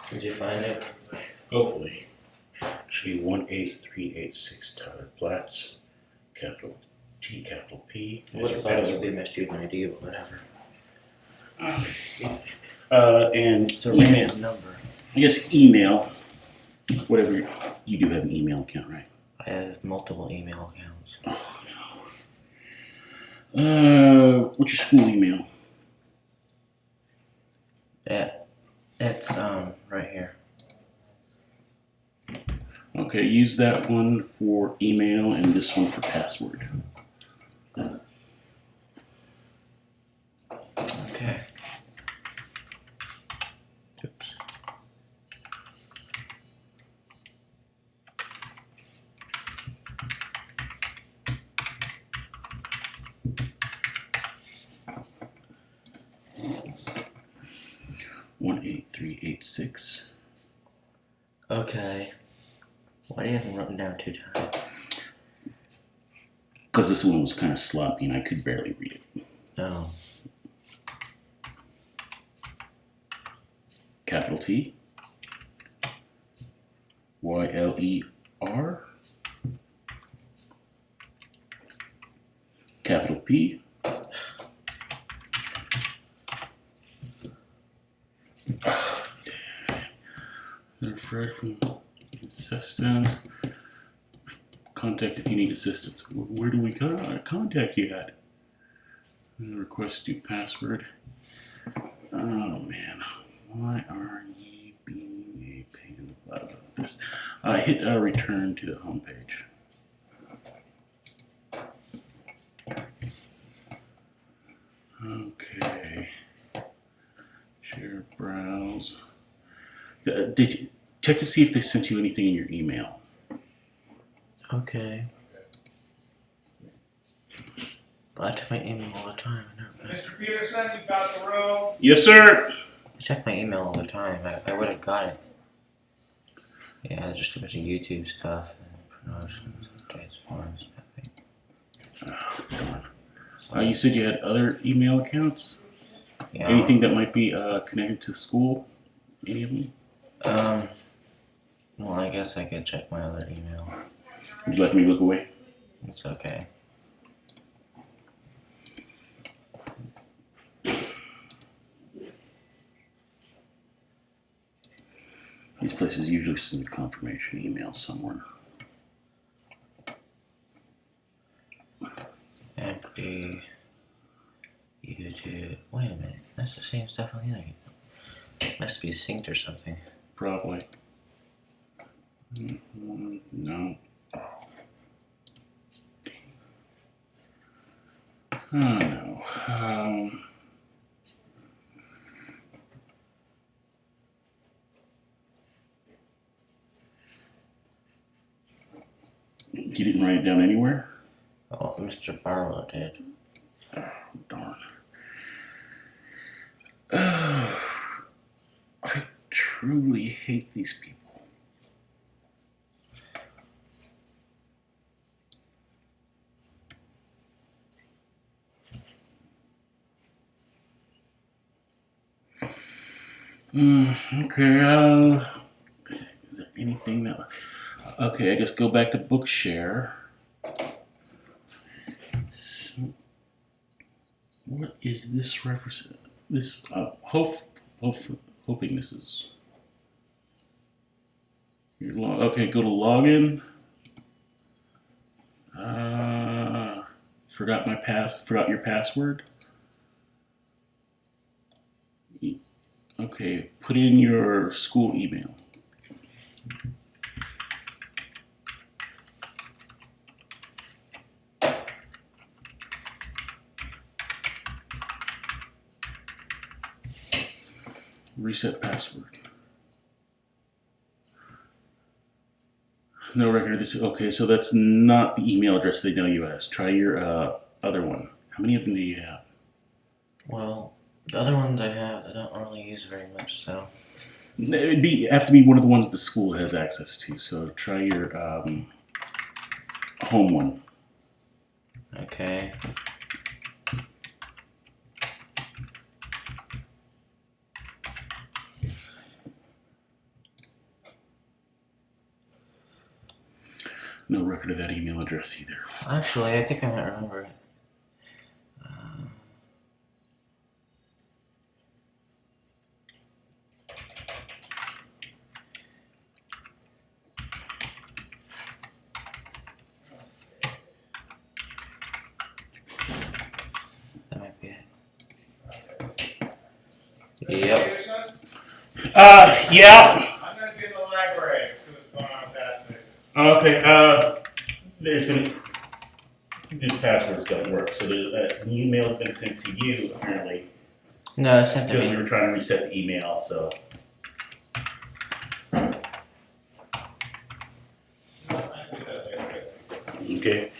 Did you find it? Hopefully. Should be 18386 Tyler Platts, capital T, capital P. I would have thought it would be my student ID, but whatever. And It's a email. random number. I guess email. Whatever. You do have an email account, right? I have multiple email accounts. What's your school email? It's right here. Okay, use that one for email and this one for password. Okay. Oops. One 18386. Okay. Why do you have them written down 2 times? Because this one was kind of sloppy and I could barely read it. Oh. Capital T. YLER. Capital P. Assistance. Contact if you need assistance. Where do we contact you at? Request new password. Oh man, why are you being a pain in the butt about this? Hit return to the home page. Okay. Share, browse. Did you check to see if they sent you anything in your email? Okay. I check my email all the time. Mr. Peterson, you got the room? Yes, sir. I check my email all the time. I would have got it. Yeah, just a bunch of YouTube stuff and promotions, updates, forums, nothing. You said you had other email accounts? Yeah. Anything that might be connected to school? Any of them? Well, I guess I could check my other email. Would you like me to look away? It's okay. These places usually send a confirmation email somewhere. Empty. YouTube. Wait a minute. That's the same stuff on the other. It must be synced or something. Probably. No. Oh no. You didn't write it down anywhere? Oh, Mr. Barlow did. Oh, darn. Oh, I truly hate these people. Okay, is there anything that... Okay, I guess go back to Bookshare. So, what is this reference? This, hoping this is... Okay, go to login. Forgot your password. Okay, put in your school email. Reset password. No record of this. Okay, so that's not the email address they know you as. Try your other one. How many of them do you have? Well, the other ones I have, I don't really use very much, so. It'd have to be one of the ones the school has access to. So try your home one. Okay. No record of that email address either. Actually, I think I might remember it. That might be it. Yep. Peterson, Yeah. I'm gonna be in the library, see what's going on with that thing. Okay, this password doesn't work, so the email's been sent to you, apparently, No, it's sent to because we me. were trying to reset the email, so. Okay.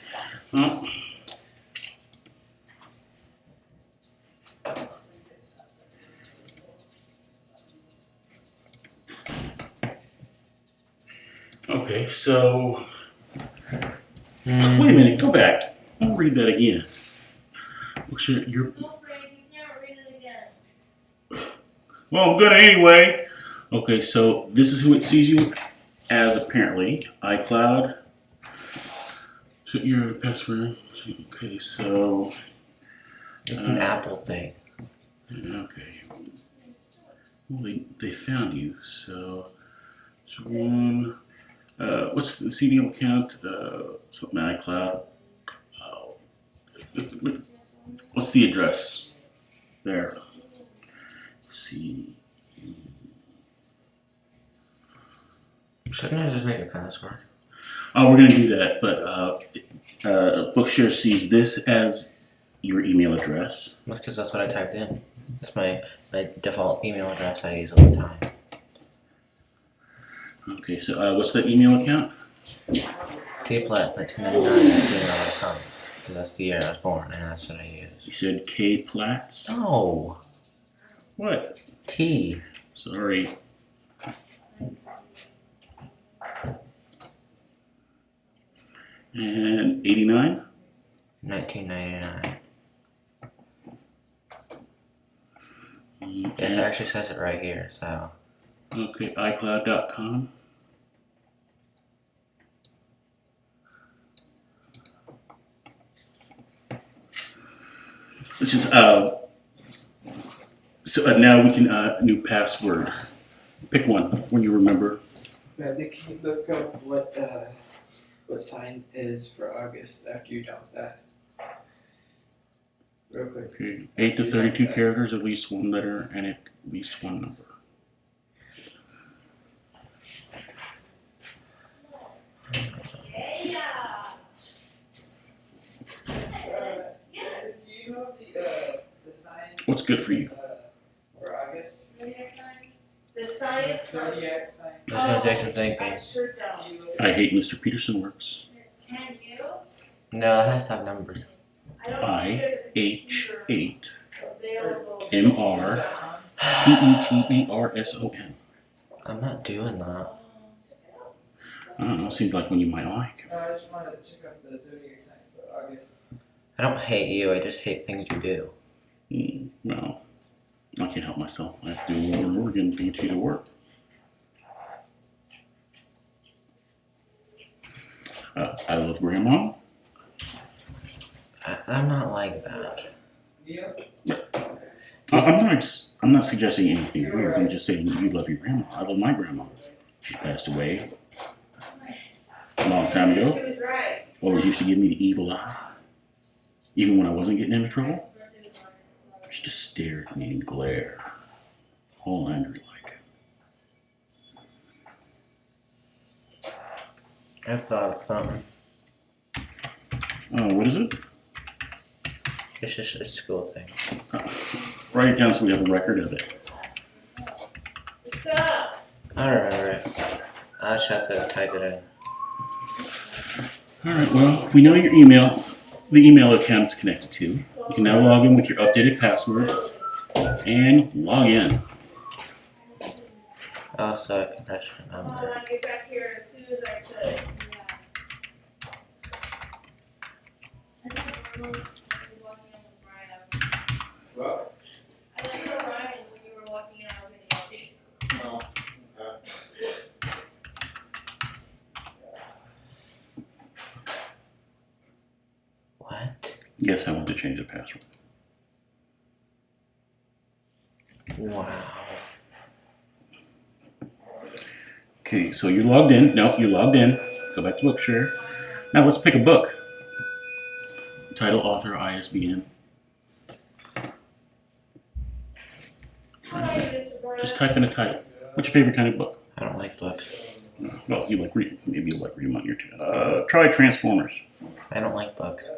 Okay, so, wait a minute, go back. I'll read that again. What's your Don't break, you can't read it again. well, I'm gonna anyway. Okay, so this is who it sees you as, apparently. iCloud. So your password. Okay, so. It's an Apple thing. Okay. Well, they found you, so. One. What's the CDL account? Something iCloud. What's the address? There. See. Shouldn't I just make a password? Oh, we're gonna do that, but Bookshare sees this as your email address. That's because that's what I typed in. That's my default email address I use all the time. Okay, so what's the email account? kplat1999@gmail.com. Because that's the year I was born, and that's what I use. You said K Platts. No, What? T. Sorry. And 89. 1999. Mm, Yes, it actually says it right here. So Okay, iCloud.com. This is so now we can new password. Pick one when you remember. Bradley, can you look up what sign is for August after you're done with that? Real quick. Okay, 8 to 32 characters, at least one letter, and at least one number. Yes. Do you know the signs? What's good for you? For August? The science. Zodiac sign. this is Jason thinking. I sure don't. I hate Mr. Peterson works. Can you? No, it has to have numbers. I don't think there's a IH8 available. MR PETERSON. I'm not doing that. I don't know, seems like one you might like. I just wanted to check out the zodiac sign for August. I don't hate you. I just hate things you do. Well, I can't help myself. I have to do over and over again to get you to work. I love Grandma. I'm not like that. Yeah. I'm not suggesting anything weird. I'm just saying you love your grandma. I love my grandma. She passed away a long time She ago. was right. Always used to give me the evil eye. Even when I wasn't getting into trouble. She just stare at me and glare. All angry like. I've thought of something. Oh, what is it? It's just a school thing. Write it down so we have a record of it. What's up? I remember it. I just have to type it in. Alright, well, we know your email. The email account it's connected to. You can now log in with your updated password and log in. Oh, so I can just Hold remember. on, get back here as soon as I could. Well, I thought you were Ryan when you were walking out of the Oh, Yes, I want to change the password. Wow. Okay, so you're logged in. No, you're logged in. Go back to Bookshare. Now let's pick a book. Title, author, ISBN. Just type in a title. What's your favorite kind of book? I don't like books. Well, you like reading. Maybe you like reading on your. Try Transformers. I don't like books.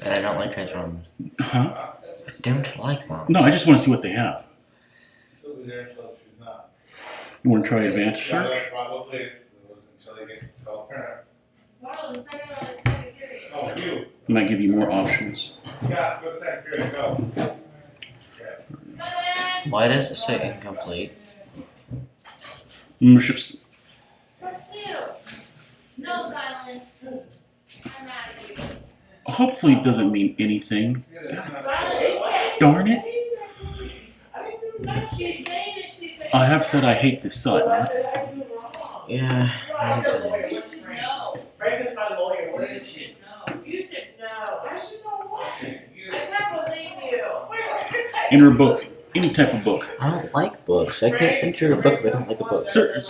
And I don't like Transformers. Huh? I don't like them. No, I just want to see what they have. She'll be there until she's not. You want to try advanced Yeah, search? probably until they get called parent. Marlon, second on his second period. Oh, you. It might give you more options. Yeah, go second period, go. Why does it say incomplete? Memberships. No, Kylan. I'm mad at you. Hopefully, it doesn't mean anything. Darn it! She's saying it, she's saying I have said I hate this site. Right? Yeah, I need to. you should know. Frank is my lawyer. What You is she? should know. You should know. I should know what? I can't believe you. Enter a book. Any type of book. I don't like books. I can't enter a book if I don't like a book. Sir,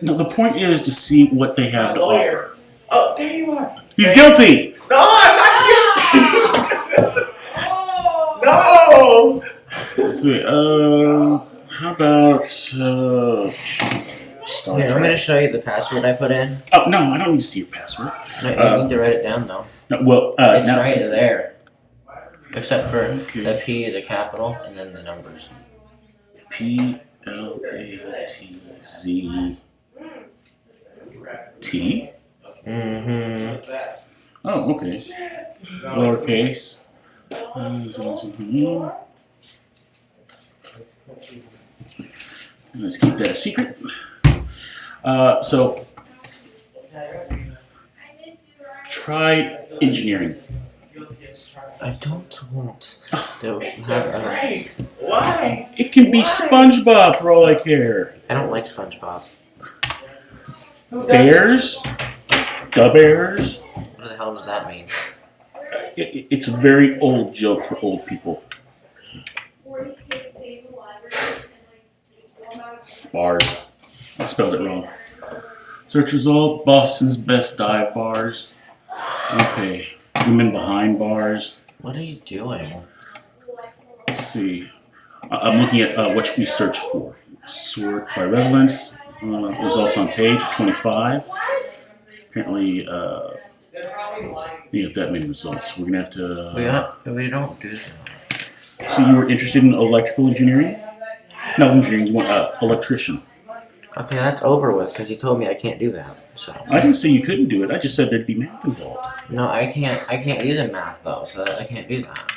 no, the point is to see what they have to offer. Oh, there you are. He's guilty! No, I'm not guilty. Oh! No. Let's see. How about Star Here, I'm gonna Trek? show you the password I put in. Oh no, I don't need to see your password. No, you need to wrate it down though. No, well, It's now right since- there. Except for Okay. the P, the capital, and then the numbers. PLATZ Mm-hmm. What's that? Oh, okay. Lowercase. Let's keep that a secret. So I missed you, Ryan. try engineering. Guilty as charged. I don't want to Mr. have a... Frank, why? It can be SpongeBob for all I care. I don't like SpongeBob. Who does Bears? The Bears? What the hell does that mean? It's a very old joke for old people. 40 kids saved the library and like, Bars. I spelled it wrong. Search result, Boston's best dive bars. Okay. Women behind bars. What are you doing? Let's see. I'm looking at what we searched for. Sort by relevance. Results on page 25. Apparently, They're probably lying. you get that many results. We're gonna have We don't do that. So you were interested in electrical engineering? No, engineering. You want electrician. Okay, that's over with because you told me I can't do that. So I didn't say you couldn't do it. I just said there'd be math involved. no, I can't. I can't do the math though, so I can't do that.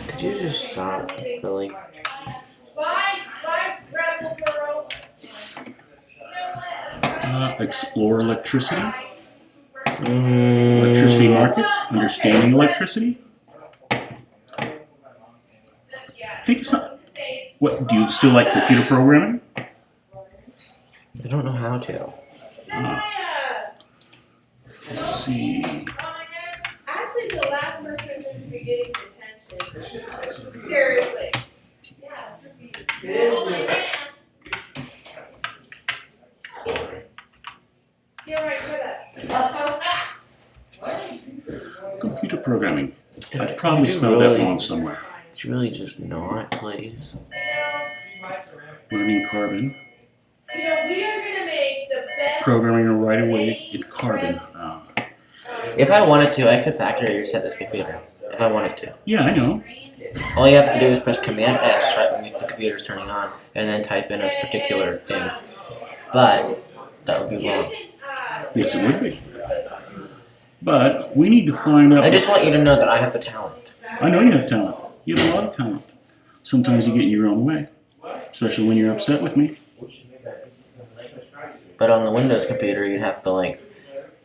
Could you just stop, Billy? Bye, Rebel Girl. Explore electricity. Electricity markets. Understanding electricity. Think of something. What do you still like computer programming? I don't know how to. Let's see. Actually, the last person who should be getting detention. Seriously. Oh my man. Yeah, right, shut up. Computer programming. Dude, I'd probably could you spelled that really- wrong somewhere. Could you really just not, please? Learning carbon. You know, we are gonna make the best. Programming a right away in carbon. If I wanted to, I could factory reset this computer. If I wanted to. Yeah, I know. All you have to do is press Command S right when the computer's turning on, and then type in a particular thing. But that would be wrong. Yes, it would be. But we need to find out. I just want you to know that I have the talent. I know you have talent. You have a lot of talent. Sometimes you get in your own way, especially when you're upset with me. But on the Windows computer, you'd have to like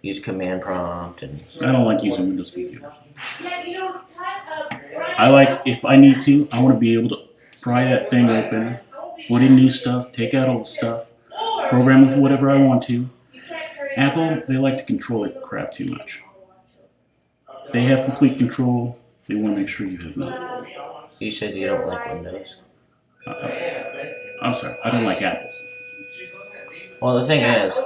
use command prompt and. I don't like using Windows computers. Yeah, you know, I like, if I need to, I want to be able to pry that thing open, put in new stuff, take out old stuff, program with whatever I want to, Apple, they like to control their crap too much. They have complete control. They want to make sure you have none. You said you don't like Windows. I'm sorry, I don't like Apples. Well, the thing is,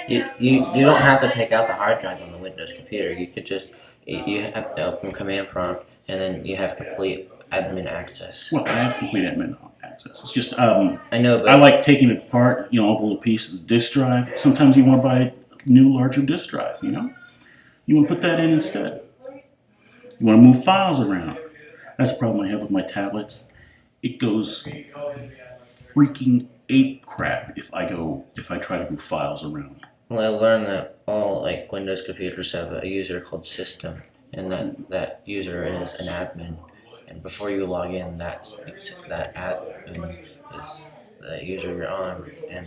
you don't have to take out the hard drive on the Windows computer. You could just you have to open command prompt, and then you have complete admin access. Well, I have complete admin access. It's just I know, but I like taking it apart, all the little pieces, disk drive. Sometimes you want to buy a new, larger disk drive, You want to put that in instead. You want to move files around. That's the problem I have with my tablets. It goes freaking ape crap if I try to move files around. well, I learned that all Windows computers have a user called System, and that user is an admin. And before you log in, that admin is the user you're on. And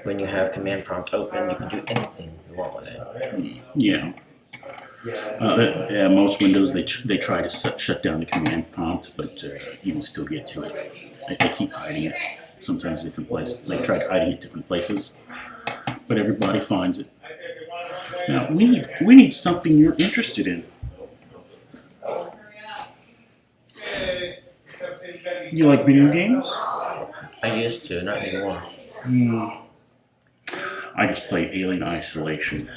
when you have command prompt open, you can do anything you want with it. Yeah. Most Windows they try to shut down the command prompt, but you can still get to it. They keep hiding it. Sometimes different places. They've tried hiding it different places, but everybody finds it. Now we need something you're interested in. You like video games? I used to, not anymore. I just play Alien Isolation.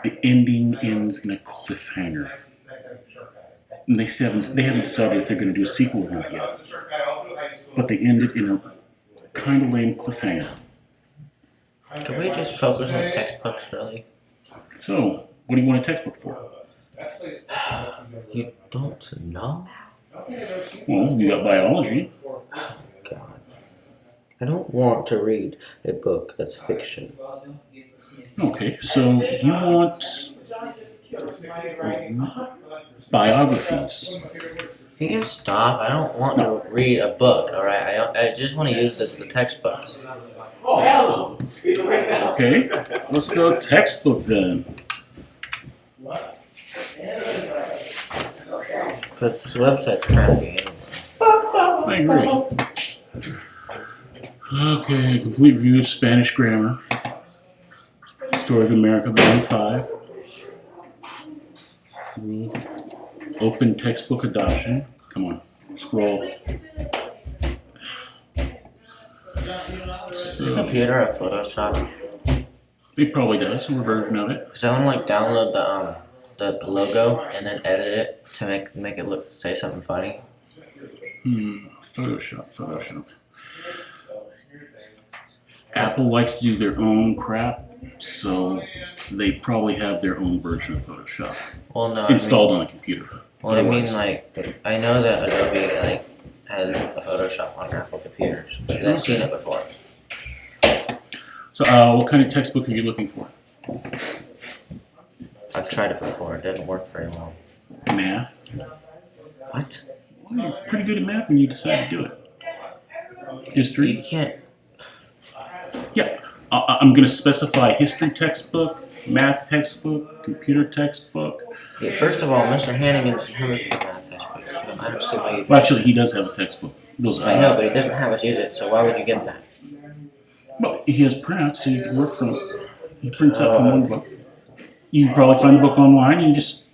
The ending ends in a cliffhanger. And they haven't decided if they're going to do a sequel or not yet. But they end it in a kind of lame cliffhanger. Can we just focus on textbooks, really? So, what do you want a textbook for? You don't know? Well, you got biology. God. I don't want to read a book that's fiction. Okay, so you want biographies. Can you stop? I don't want to read a book, alright? I just want to use this for textbooks. Okay, let's go textbook then. Because this website's crappy anyway. I agree. Okay, complete review of Spanish grammar. Story of America, Volume 5. Open textbook adoption. Come on, scroll. Is this computer a Photoshop? It probably does, some version of it. Because I want to download the logo and then edit it to make it say something funny. Photoshop. Apple likes to do their own crap, so they probably have their own version of Photoshop Well, no. installed on a computer. I mean, I know that Adobe has a Photoshop on Apple computers because I've seen it before. So, what kind of textbook are you looking for? I've tried it before. It didn't work very well. Math. What? Well, you're pretty good at math when you decide to do it. History. You can't. Yeah, I'm going to specify history textbook, math textbook, computer textbook. Yeah, first of all, Mr. Hannigan doesn't have us use math textbook. I don't see why you. Well, actually, he does have a textbook. Those, I know, but he doesn't have us use it. So why would you get that? Well, he has printouts, so you can work from. He prints out from one book. You can probably find the book online. You can just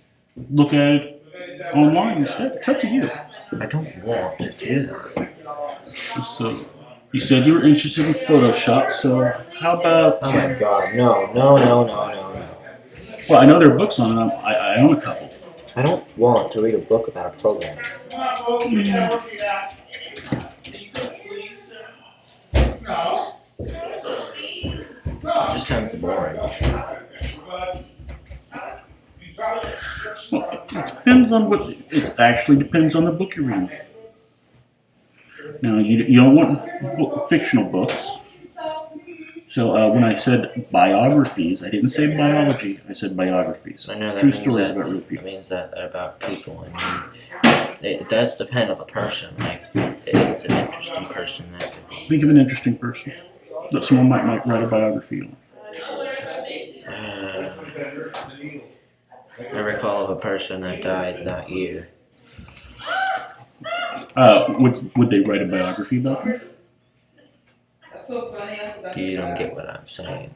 look at it online instead. It's up to you. I don't want to do that. So, you said you were interested in Photoshop. So, how about? Oh my God! No! Well, I know there are books on it. I own a couple. I don't want to read a book about a program. It just sounds boring. Well, it depends on what. It actually depends on the book you're reading. Now, you don't want fictional books. So when I said biographies, I didn't say biology. I said biographies. I know that True means stories that, about real It people. means that about people. I mean, it does depend on the person. If it's an interesting person, that could be. Think of an interesting person that someone might write a biography on. I recall of a person that died that year. Would they write a biography about them? so funny, I forgot. You don't get what I'm saying.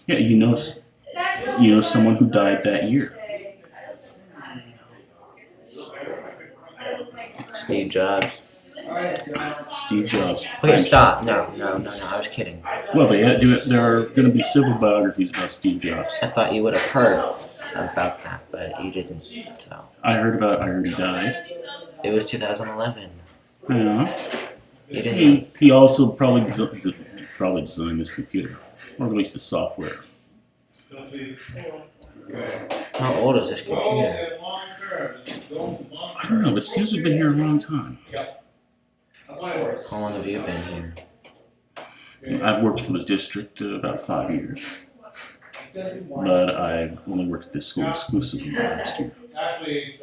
Yeah, you know someone who died that year. Steve Jobs. Steve Jobs. Okay, stop. No. I was kidding. Well, there are going to be several biographies about Steve Jobs. I thought you would have heard about that, but you didn't. So I heard he died. it was 2011. Yeah. You didn't. He also probably designed this computer, or at least the software. How old is this Go computer? and long term, just go long I don't know, but it seems to have been here a long time. How long have you been here? I've worked for the district about 5 years, but I've only worked at this school exclusively last year. Actually,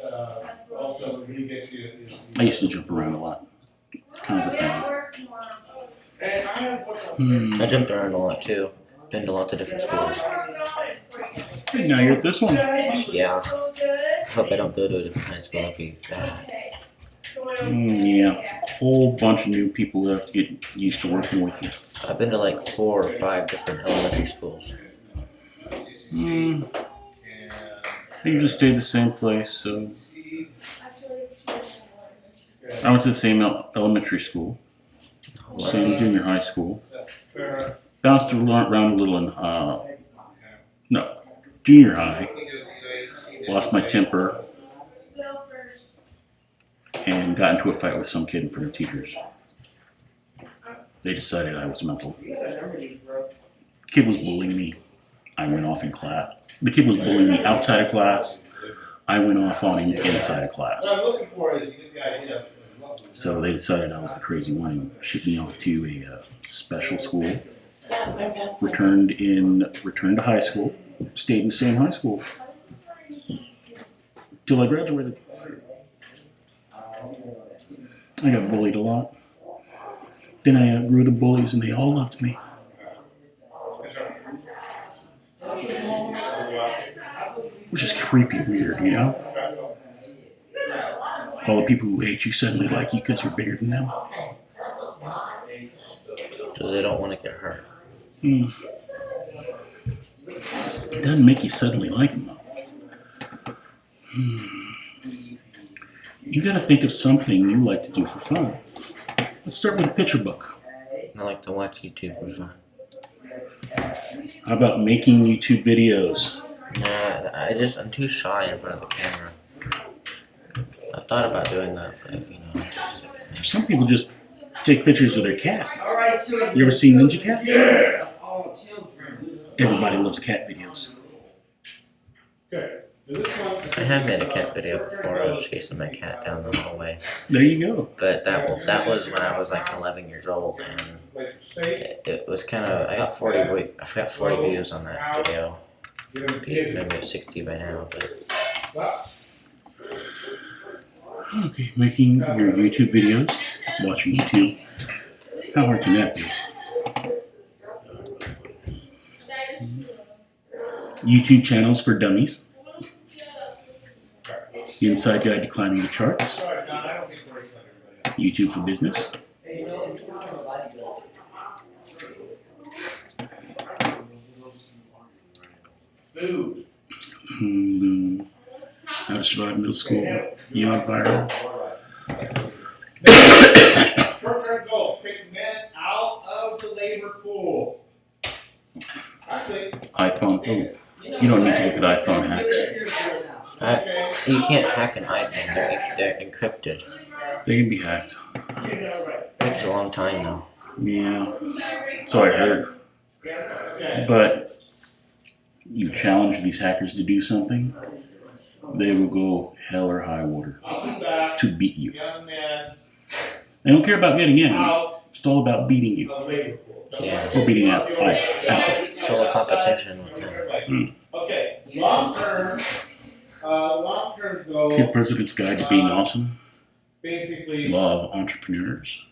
also, when he gets you. I used to jump around a lot. Kind of a pain. I jumped around a lot too. Been to lots of different schools. Hey, now you're at this one. Yeah. Hope I don't go to a different high school. That'd be bad. Yeah, a whole bunch of new people who have to get used to working with you. I've been to like 4 or 5 different elementary schools. I usually stay the same place, so I went to the same elementary school, same junior high school. Bounced around a little in junior high. Lost my temper and got into a fight with some kid in front of teachers. They decided I was mental. Kid was bullying me. I went off in class. The kid was bullying me outside of class. I went off on him inside of class. What I'm looking for is you get the idea. So they decided I was the crazy one and shipped me off to a special school. Returned to high school. Stayed in the same high school till I graduated. I got bullied a lot. Then I outgrew the bullies and they all loved me. Which is creepy weird, you know? All the people who hate you suddenly like you because you're bigger than them. Because they don't want to get hurt. It doesn't make you suddenly like them, though. You gotta think of something you like to do for fun. Let's start with a picture book. I like to watch YouTube for fun. How about making YouTube videos? Nah, I'm too shy in front of the camera. I thought about doing that, but you know, I'm just Some people just take pictures of their cat. Alright, You ever seen Ninja Cat? Yeah. All children. Everybody loves cat videos. Good. I have made a cat video before. I was chasing my cat down the hallway, There you go. but that was when I was like 11 years old, and it was kind of I got 40 views on that video. Maybe 60 by now, but Okay, making your YouTube videos, watching YouTube. How hard can that be? YouTube channels for dummies. Inside Guide to Climbing the Charts. YouTube for Business. Hulu. How to Survive Middle School. Beyond Viral. Short-term goal, pick men out of the labor pool. Actually, iPhone. Oh, you don't need to look at iPhone hacks. you can't hack an iPhone. They're encrypted. They can be hacked. Takes a long time though. Yeah, so I heard. But you challenge these hackers to do something, they will go hell or high water I'll be back, to beat you. young man They don't care about getting in. out It's all about beating you. of labor pool. Yeah. Or beating Apple. So a competition with them. Okay, long-term goal, Kid President's Guide to Being Awesome. basically, Law of Entrepreneurs.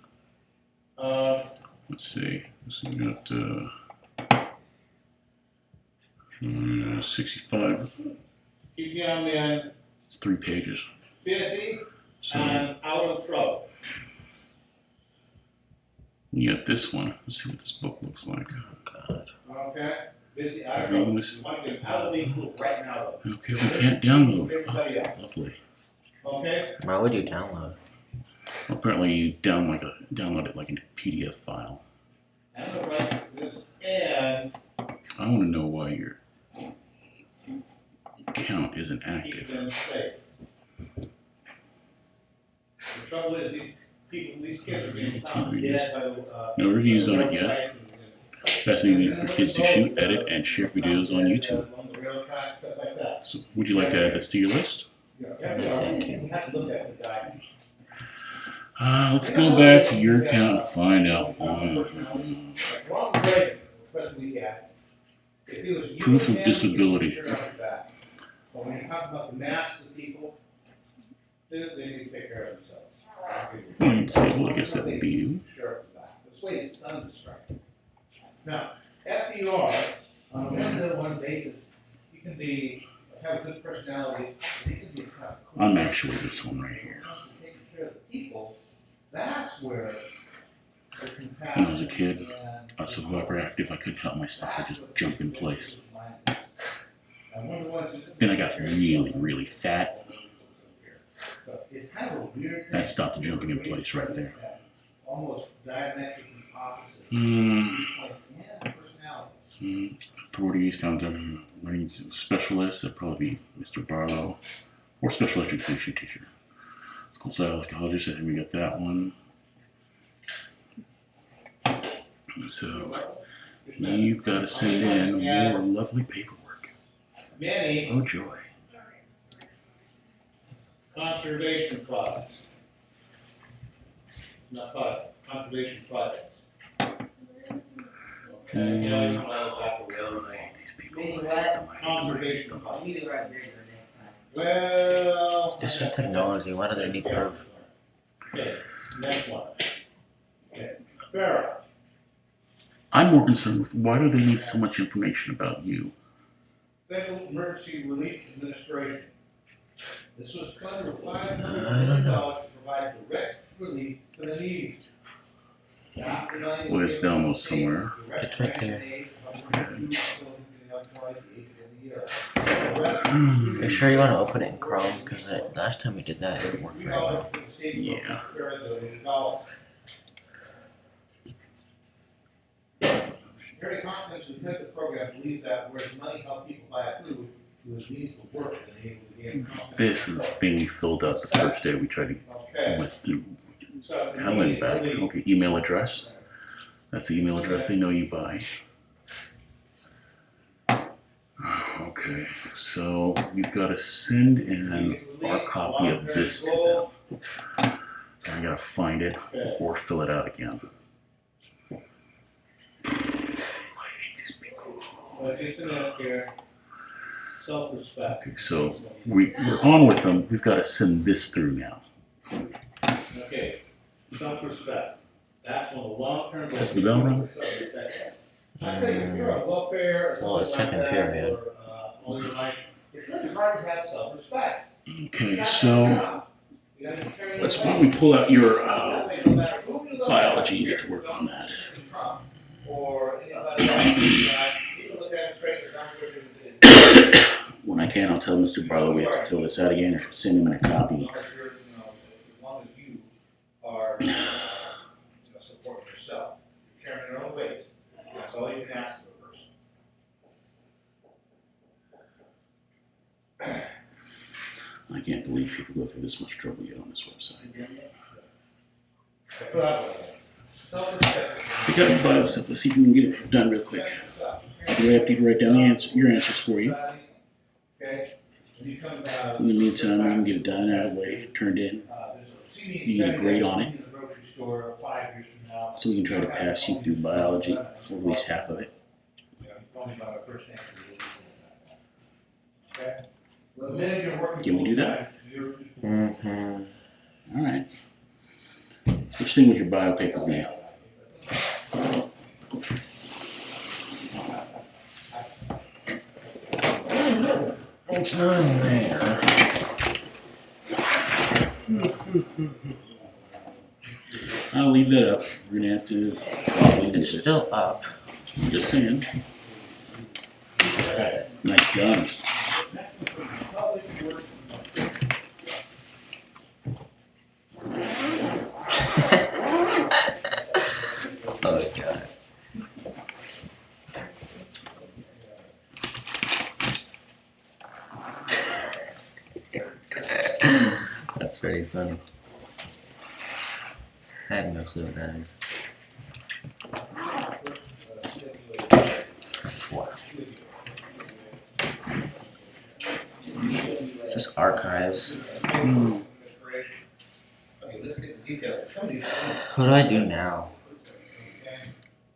uh, Let's see. We got 65. keep young men It's 3 pages. busy So and out of trouble. You got this one. Let's see what this book looks like. Oh God. Okay? Busy, I don't know, English. you want to get them out of the league pool right now, Okay, we can't download. Oh, lovely. though, okay? Why would you download? Apparently, you download it like a PDF file. I'm gonna write this, and I want to know why your account isn't keep active. them safe. The trouble is, these kids are being found dead by the, No reviews on it rail yet. tracks and- Best thing for kids to shoot, edit, and share videos on YouTube. On the rail tracks, stuff like that. So, would you like to add this to your list? Yeah, Thank you. we have to look at the guy. Let's go back to your account and find out. Ronald Reagan, especially, yeah. If it was you Proof and of him, disability. you'd be sure on your back. But when you talk about the mass of people, they need to take care of themselves. Well, you'd say, well, I guess that would be you. Sure, that's the way his son described it. Now, FDR, on a one-to-one basis, you can have a good personality, you can be kind of cool. I'm actually this one right here. When it comes to taking care of the people, that's where the compassion. When I was a kid, and- I was so hyperactive I couldn't help myself. I just jump in place. And one of the ones who- Then I got really, really fat. But it's kind of a weird. That stopped the jumping in place right there. Almost diametrically opposite. Hmm. Yeah, personalities. Authorities found them learning specialists. That'd probably be Mr. Barlow or special education teacher. School psychologist. I think we got that one. So you've got to send in more lovely paperwork. Many Oh joy! conservation products. Not product, conservation projects. Okay, yeah, you know, God, I hate these people. Meaning I hate what? them. I hate them. I hate Conservation them. products. Leave it right there for next time. Well. It's just technology. Why do they need proof? Okay, next one. Okay, FARA. I'm more concerned with why do they need so much information about you? Federal Emergency Relief Administration. This was funded with $500 I don't million know. to provide direct relief to the needy. After 9/11, Well, it's download somewhere. direct It's right there. aid from food facilities in the Illinois at the end of the year. You sure you want to open it in Chrome? Because last time we did that, it didn't work very well. Yeah. Very confident in the program believes that whereas money helps people buy food, it was meaningful work and able to gain confidence. This is the thing we filled out the first day we tried to Okay. went through So, Helen back. Okay, email address. That's the email address they know you by. Okay, so we've got to send in our copy of this to them. I gotta find it or fill it out again. I hate these people. Well, just a minute here. Self-respect. Okay, so we're on with them. We've got to send this through now. Okay, self-respect. That's one of the long-term. That's the bell rung? I tell you, if you're a welfare or Well, it's something like second that, period. or, all your life, it's really hard to have self-respect. Okay, so You gotta be carrying let's yourself. why don't we pull out your That way, no matter who you look biology, at, you get to work on that. Trump Or anybody else, people look at it straight, it's not what it is. When I can, I'll tell Mr. Barlow we have to fill this out again or send him in a copy. As long as you are, supporting yourself, carrying your own weight, that's all you can ask of a person. I can't believe people go through this much trouble yet on this website. Put out with it. Self-respect. We got the bio stuff. Let's see if we can get it done real quick. Do I have to write down your answers for you? Okay. When you come, In the meantime, we can get it done, out of the way, turned in, You get a grade on it. so we can try to pass you through biology, or at least half of it. Can we do that? Mm-hmm. All right. Which thing would your bio paper be? It's not in there. I'll leave that up. We're gonna have to probably It's use it. still up. I'm just saying. It's just that Nice guns. oh god. That's very funny. I have no clue what that is. Just archives. Hmm. Okay, let's get the details. Some of these things, What do I do now?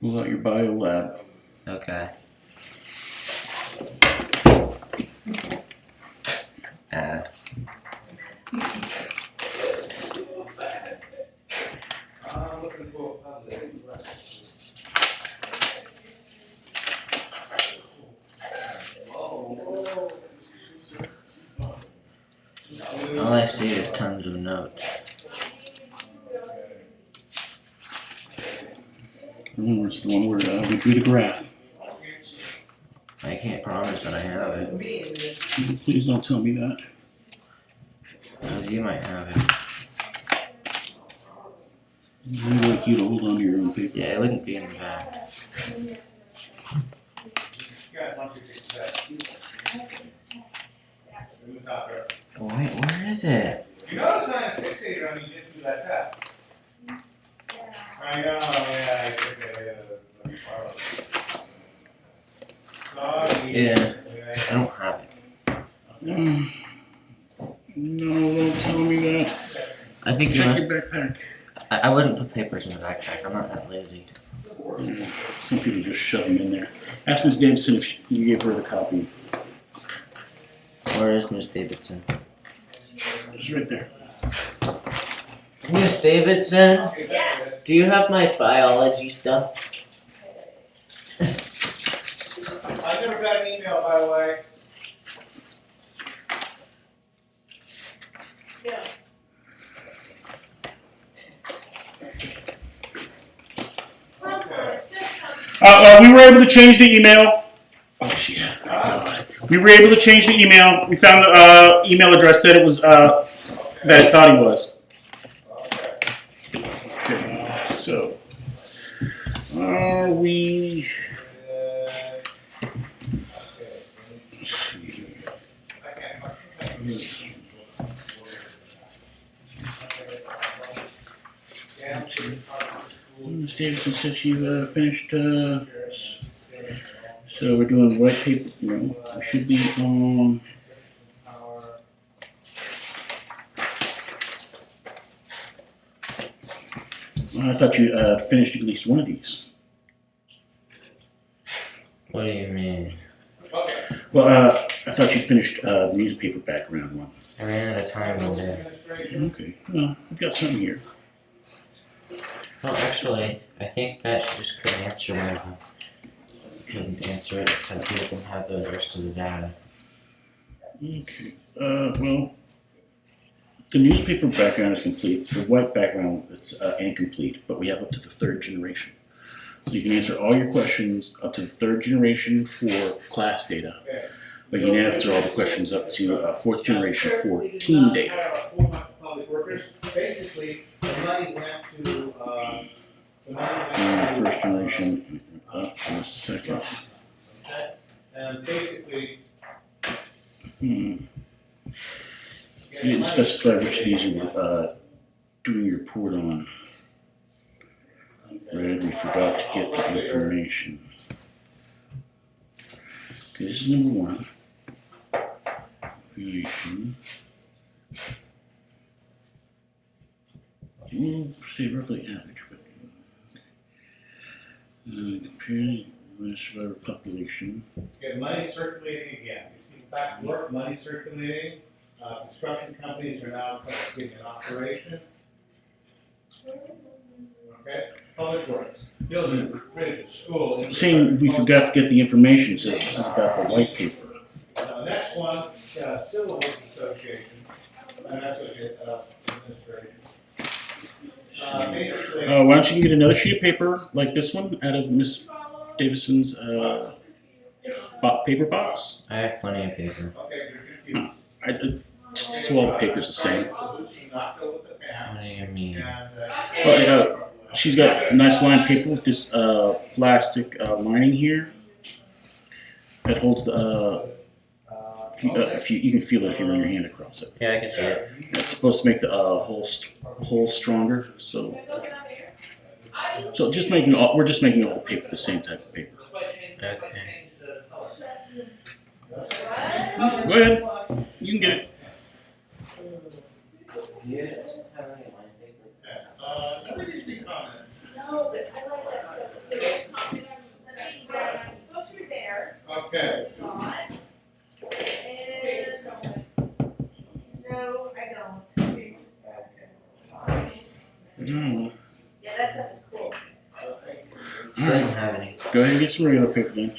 Pull out your bio lab. Okay. Add. I'm looking for public. All I see is tons of notes. It's the one where we drew the graph. I can't promise that I have it. Please don't tell me that. Because you might have it. I'd like you to hold on to your own paper. Yeah, it wouldn't be in the back. Got a bunch of things that. In the top there. Wait, where is it? You notice I'm fixated on you didn't do that test. I know, yeah, I took it. Sorry. Yeah, I don't have it. No, don't tell me that. I think you Check must. your backpack. I wouldn't put papers in the backpack. I'm not that lazy. Yeah, some people just shove them in there. Ask Ms. Davidson if you gave her the copy. Where is Miss Davidson? It's right there. Miss Davidson, Okay, there it is. do you have my biology stuff? I never got an email, by the way. Yeah. We were able to change the email. Oh shit! Thank God. We were able to change the email. We found the email address that it was that I thought he was. Okay. So, are we? Let's see. Ms. Davidson said she finished. So we're doing white paper. No, we should be on. I thought you finished at least one of these. What do you mean? Okay. Well, I thought you finished the newspaper background one. I ran out of time one day. Okay, well, I've got some here. Well, actually, I think that she just couldn't answer one of them. Couldn't answer it because he didn't have the rest of the data. Okay, well, the newspaper background is complete. It's the white background that's incomplete, but we have up to the third generation. So you can answer all your questions up to the third generation for class data. But you can answer all the questions up to fourth generation for team data. Have a whole bunch of public workers. Basically, the money went to, First generation, up in a second. And basically. You didn't specify which of these you were doing your report on. Right, we forgot to get the information. Okay, this is number one. Creation. We'll say roughly average, but comparing survivor population. Get money circulating again. People back to work, money circulating. Construction companies are now getting an operation. Okay, public works, building, bridges, school. Saying we forgot to get the information says this is about the white paper. Next one, Civil Works Association, and that's what administration. Basically. Why don't you get another sheet of paper like this one out of Miss Davison's paper box? I have plenty of paper. Okay, you're confused. So all the paper's the same. Boots do not go with the What pants. do you mean? And, But she's got a nice lined paper with this plastic lining here that holds the. If you can feel it if you run your hand across it. Yeah, I can see it. It's supposed to make the hole stronger. So just making we're just making all the paper the same type of paper. Okay. Go ahead. You can get it. Do you have any line paper? nobody needs any comments. No, but I like that stuff too. Go through there, Okay. Scott. And, no, I don't. No. Yeah, that stuff is cool. She doesn't have any. Go ahead and get some regular paper then.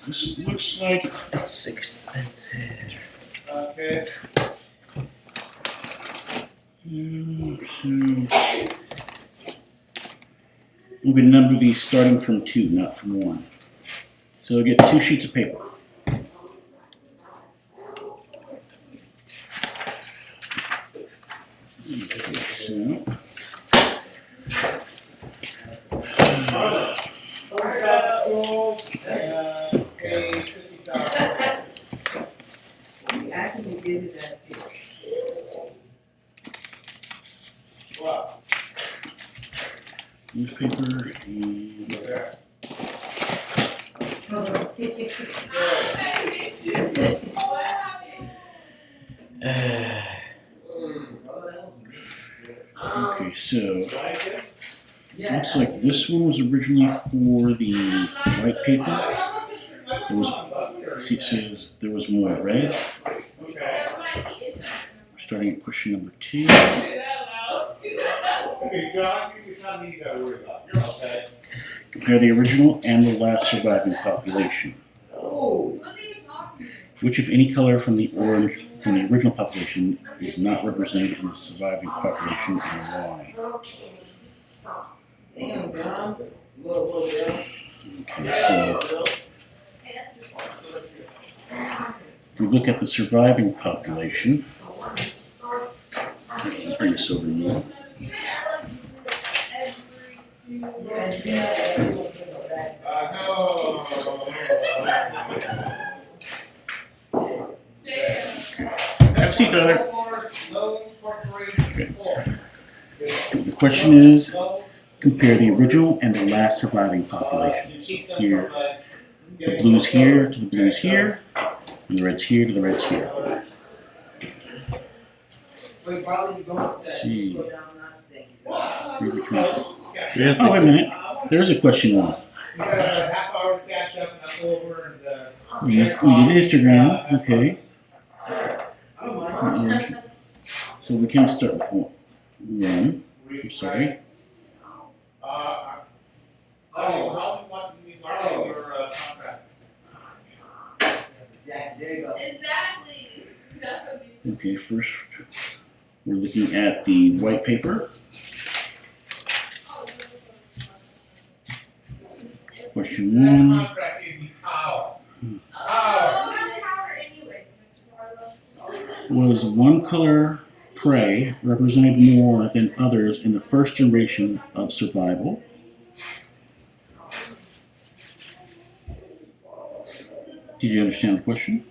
This looks like It's expensive. Okay. We're going to number these starting from 2, not from 1. So we'll get 2 sheets of paper. Okay, Actually did it that Wow. newspaper and okay, so looks like this one was originally for the white paper. There was, see, it says there was more red. Okay. Starting at question number 2. Okay, John, you can tell me you gotta worry about. You're okay. Compare the original and the last surviving population. Oh, Which, if any color from the original population, is not represented in the surviving population, and why? damn, John. Little girl. Okay, so if we look at the surviving population, let's bring this over here. No. Have a seat, Tyler. No corporation. The question is, compare the original and the last surviving population. So here, the blues here to the blues here, and the reds here to the reds here. We probably going to Let's see. go down that thing. Where we come from? Oh, wait a minute. There's a question 1. You got a half hour to catch up and I'll go over and, We did histogram, okay. I don't mind. So we can start with 1. I'm sorry. how do you want me to mark your, contract? Yeah, there you go. Exactly. That's what we Okay, first we're looking at the white paper. Question That 1. contract gave me power. Oh, Power. we have power anyways, Mr. Marlowe. Was one color prey represented more than others in the first generation of survival? Did you understand the question?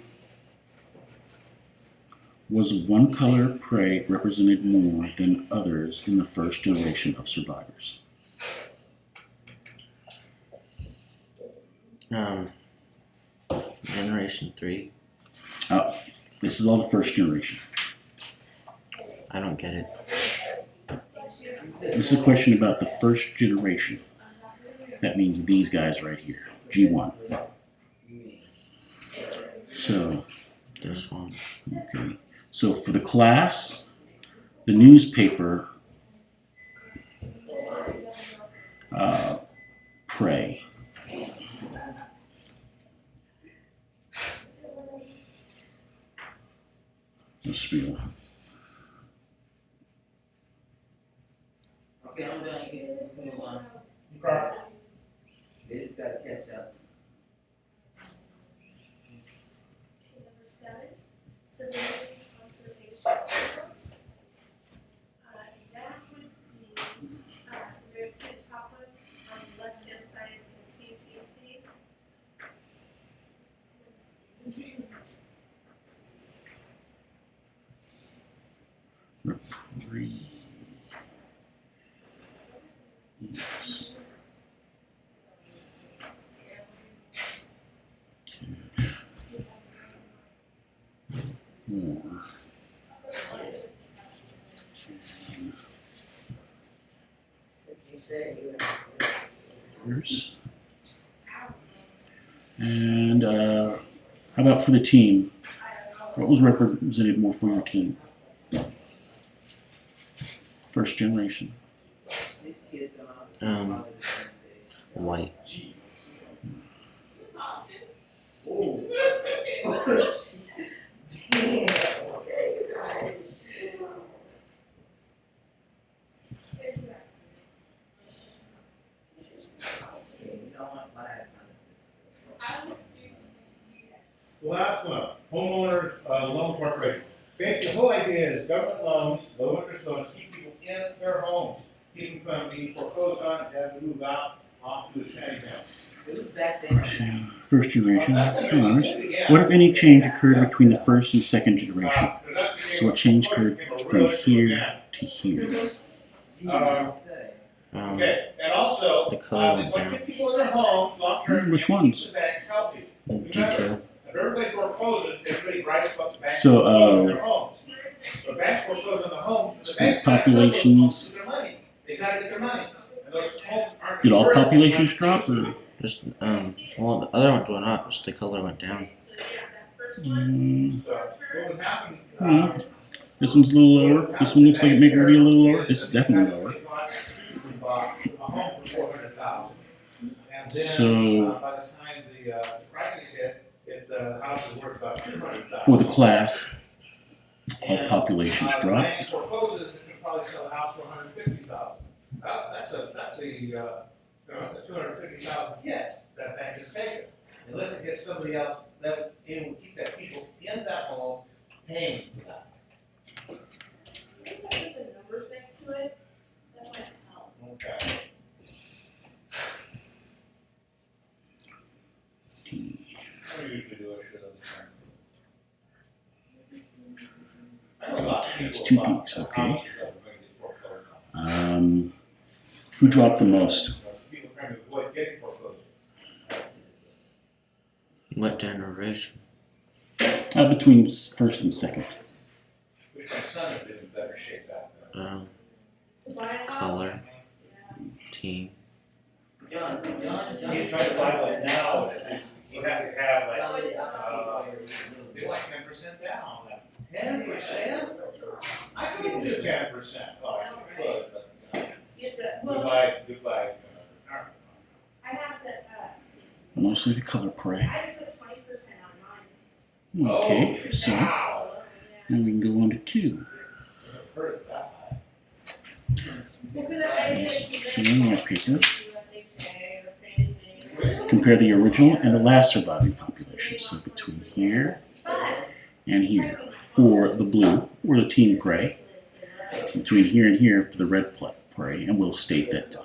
Was one color prey represented more than others in the first generation of survivors? Generation 3. This is all the first generation. I don't get it. This is a question about the first generation. That means these guys right here, G1. So, This one. okay. So for the class, the newspaper, prey. Let's be 3. Yes. 2. 4. You said you Years. And how about for the team? What was represented more for your team? First generation. these kids are White. Oh. Damn. Okay, guys. You don't want my ass on it. The last one, homeowners, loan corporation. Basically, the whole idea is government loans, low interest loans, keep people in their homes, keep them from being foreclosed on, and have to move out off to the shanty town. It was back then. First generation. Ours. What if any change occurred between the first and second generation? So what change occurred from here to here? Okay, and also, The color went when down. people in their homes, long-term. Which ones? The banks help you. G2. If everybody forecloses, everybody writes about the banks. So, foreclosing their homes. The banks foreclose on the home. The So banks gotta sell those populations- homes to their money. They gotta get their money. And those homes aren't. Did all converted. populations drop or? Just well, the other ones went up. Just the color went down. Mm, So, what would happen? Hmm. This one's a little lower. This one looks like it may be a little lower. This is definitely lower. Bought a home for 400,000, and then So- by the time the prices hit, the house is worth about 200,000. For the class, all And, populations the bank dropped. forecloses, it can probably sell a house for 150,000. That's a 250,000 hit that bank has taken. Unless it gets somebody else that able to keep that people in that home paying for that. Can you put the numbers next to it? That might help. Okay. I usually do a shit of the time. I know lots of It's people two bought Ds, houses okay. that were going to get foreclosed on. Who dropped the most? People trying to avoid getting foreclosed. What generation? Between first and second. Which my son has been in better shape at. To buy a house? Color. Team. John. He's trying to buy one now, he has to have like, they want 10% down. 10%? I couldn't do 10%. Oh, I could, but, You have to, well, goodbye. I have to, Mostly the color prey. I put 20% on mine. Okay, so Wow. now we can go on to 2. Heard of that. Because I did Two more paper. USA or Fannie Mae. Compare the original and the last surviving population. So between here But and here for the blue, or the team prey. Between here and here for the red prey. And we'll state that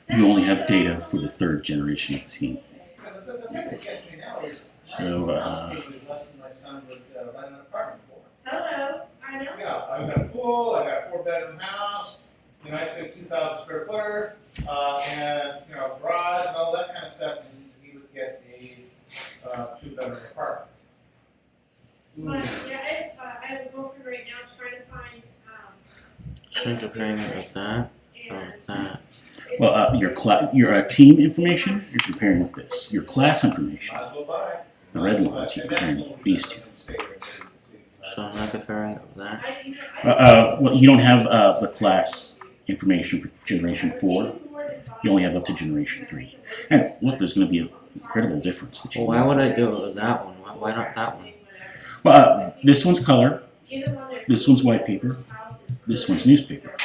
you only have data for the third generation of the team. The thing that gets me now is, So, less than my son would rent an apartment for. hello, I know. Yeah, I've got a pool, I've got a 4-bedroom house, I pay 2,000 square footer, and, garage and all that kind of stuff, and he would get a 2-bedroom apartment. But yeah, I have a girlfriend right now trying to find, So comparing it with that or and with that. well, your team information, you're comparing with this. Your class information, Might as well buy. the red ones, you're comparing with these two. So I'm not comparing it with that. Well, you don't have the class information for Generation 4. You only have up to Generation 3. And look, there's going to be an incredible difference. That you Well, why would I do it with that one? Why not that one? Well, this one's color, this one's white paper, this one's newspaper.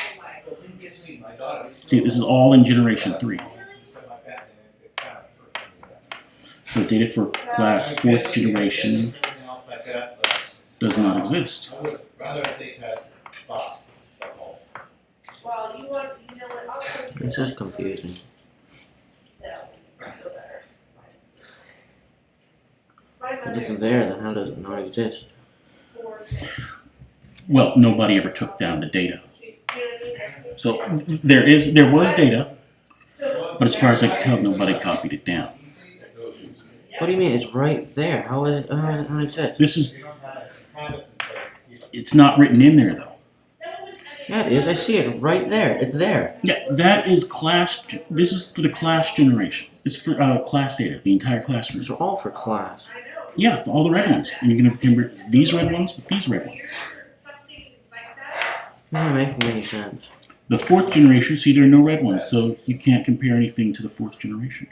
See, this is all in Generation 3. So data for class 4th generation does not exist. I would rather if they had bought the home. Well, you know what, I'll show you. This is confusing. My If mother it's there, then how does it not exist? Well, nobody ever took down the data. You know what I mean? So there was data, but as far as I can tell, nobody copied it down. What do you mean? It's right there. How is it? How does it not exist? This is, it's not written in there though. Yeah, it is. I see it right there. It's there. Yeah, that is class, this is for the class generation. This is for class data, the entire classroom. These are all for class. Yeah, all the red ones. And you're gonna compare these red ones with these red ones. Not making any sense. The fourth generation, see there are no red ones, so you can't compare anything to the fourth generation.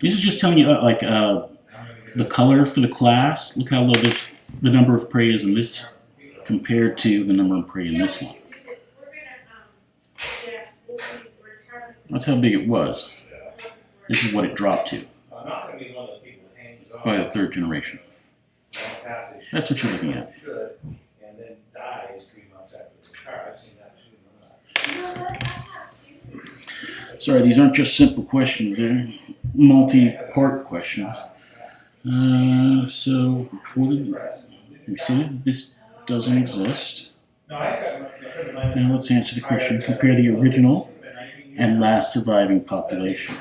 This is just telling you, the color for the class. Look how low the number of prey is in this compared to the number of prey in this one. That's how big it was. This is what it dropped to I'm not gonna be one of the people that hangs on. by the third generation. That's what you're looking at. Should, and then dies 3 months after the retire. I've seen that too. Sorry, these aren't just simple questions. They're multi-part questions. So, we see this doesn't exist. No, I got my friend of mine. Now let's answer the question. Compare the original and last surviving population.